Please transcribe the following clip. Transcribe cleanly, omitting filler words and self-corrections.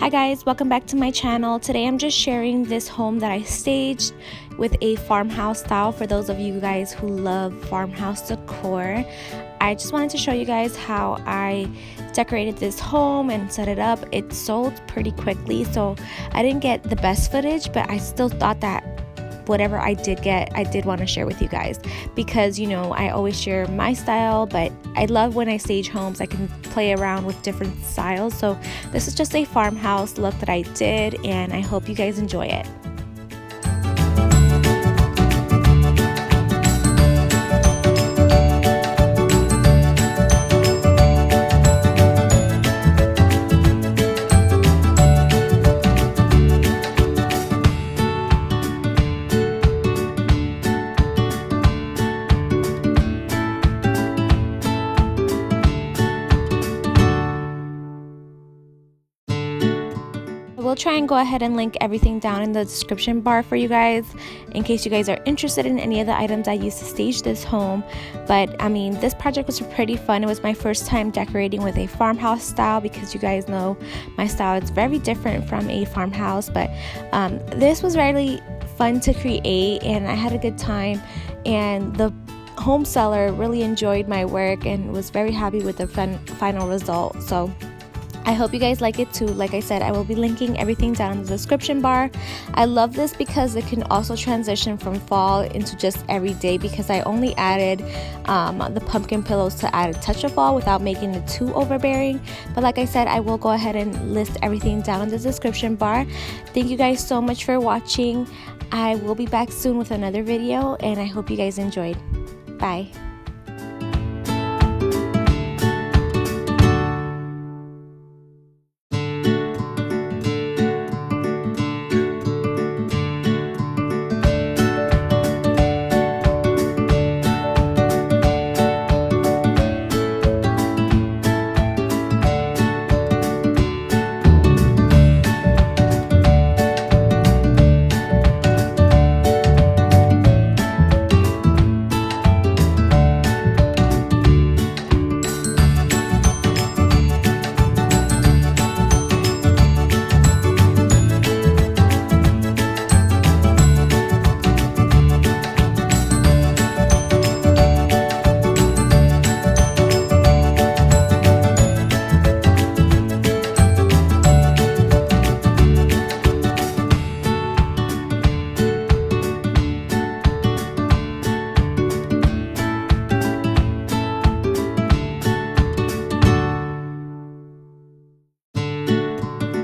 Hi guys, welcome back to my channel. Today I'm just sharing this home that I staged with a farmhouse style for those of you guys who love farmhouse decor. I just wanted to show you guys how I decorated this home and set it up. It sold pretty quickly, so I didn't get the best footage, but I still thought that whatever I did get, I did want to share with you guys because, you know, I always share my style, but I love when I stage homes, I can play around with different styles. So this is just a farmhouse look that I did, and I hope you guys enjoy it. We'll try and go ahead and link everything down in the description bar for you guys in case you guys are interested in any of the items I used to stage this home. But I mean, this project was pretty fun. It was my first time decorating with a farmhouse style because you guys know my style is very different from a farmhouse, but this was really fun to create and I had a good time, and the home seller really enjoyed my work and was very happy with the final result. So I hope you guys like it too. Like I said, I will be linking everything down in the description bar. I love this because it can also transition from fall into just every day, because I only added the pumpkin pillows to add a touch of fall without making it too overbearing. But like I said, I will go ahead and list everything down in the description bar. Thank you guys so much for watching. I will be back soon with another video, and I hope you guys enjoyed. Bye.